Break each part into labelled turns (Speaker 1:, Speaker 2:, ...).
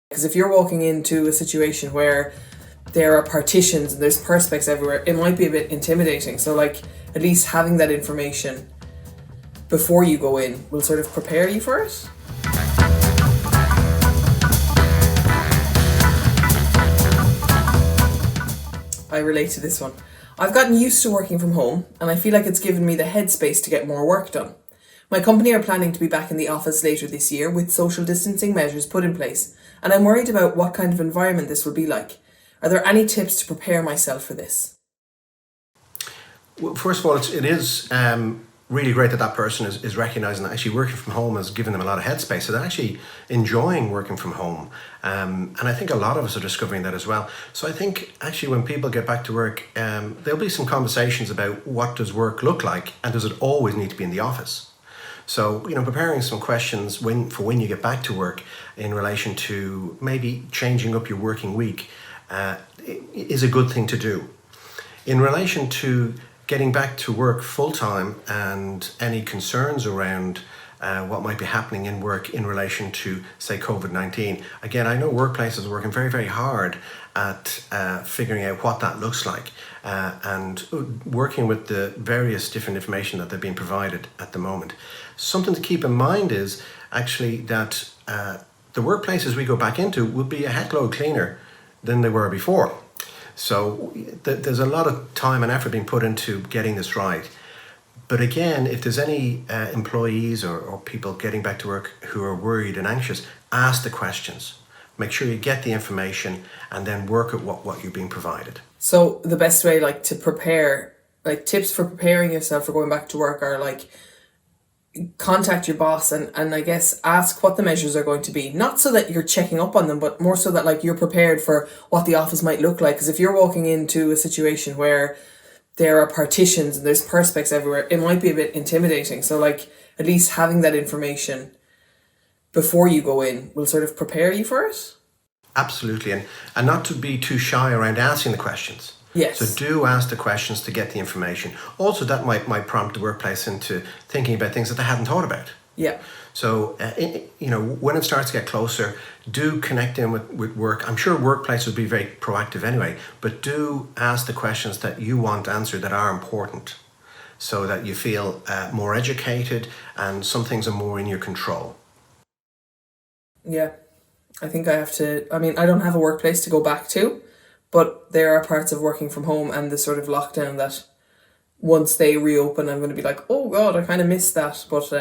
Speaker 1: Because if you're walking into a situation where there are partitions and there's perspex everywhere, it might be a bit intimidating. So like at least having that information before you go in will sort of prepare you for it. I relate to this one. I've gotten used to working from home and I feel like it's given me the headspace to get more work done. My company are planning to be back in the office later this year with social distancing measures put in place, and I'm worried about what kind of environment this will be like. Are there any tips to prepare myself for this?
Speaker 2: Well, first of all, it is really great that person is recognising that actually working from home has given them a lot of headspace. So they're actually enjoying working from home. And I think a lot of us are discovering that as well. So I think actually when people get back to work, there'll be some conversations about what does work look like and does it always need to be in the office? So, preparing some questions for when you get back to work in relation to maybe changing up your working week is a good thing to do. In relation to getting back to work full-time and any concerns around what might be happening in work in relation to, say, COVID-19. Again, I know workplaces are working very, very hard at figuring out what that looks like and working with the various different information that they're being provided at the moment. Something to keep in mind is actually that the workplaces we go back into will be a heckload cleaner than they were before. So there's a lot of time and effort being put into getting this right. But again, if there's any employees or people getting back to work who are worried and anxious, ask the questions. Make sure you get the information and then work at what you're being provided.
Speaker 1: So the best way to prepare, tips for preparing yourself for going back to work are contact your boss and I guess ask what the measures are going to be. Not so that you're checking up on them, but more so that you're prepared for what the office might look like. Because if you're walking into a situation where there are partitions and there's perspex everywhere, it might be a bit intimidating. So at least having that information before you go in will sort of prepare you for it.
Speaker 2: Absolutely. And not to be too shy around asking the questions.
Speaker 1: Yes.
Speaker 2: So do ask the questions to get the information. Also, that might prompt the workplace into thinking about things that they hadn't thought about.
Speaker 1: Yeah.
Speaker 2: So, when it starts to get closer, do connect in with work. I'm sure workplace would be very proactive anyway, but do ask the questions that you want answered that are important so that you feel more educated and some things are more in your control.
Speaker 1: Yeah. I think I don't have a workplace to go back to, but there are parts of working from home and the sort of lockdown that once they reopen, I'm going to be like, oh God, I kind of missed that. But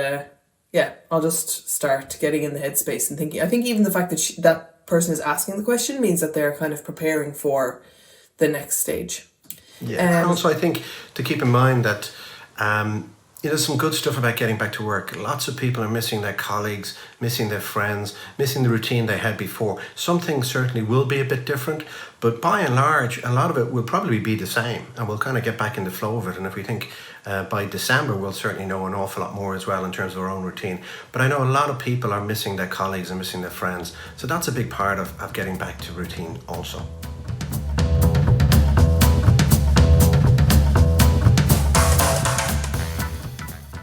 Speaker 1: I'll just start getting in the headspace and thinking. I think even the fact that that person is asking the question means that they're kind of preparing for the next stage.
Speaker 2: Yeah. And also, I think to keep in mind that there's some good stuff about getting back to work. Lots of people are missing their colleagues, missing their friends, missing the routine they had before. Some things certainly will be a bit different, but by and large, a lot of it will probably be the same and we'll kind of get back in the flow of it. And if we think by December, we'll certainly know an awful lot more as well in terms of our own routine. But I know a lot of people are missing their colleagues and missing their friends. So that's a big part of getting back to routine also.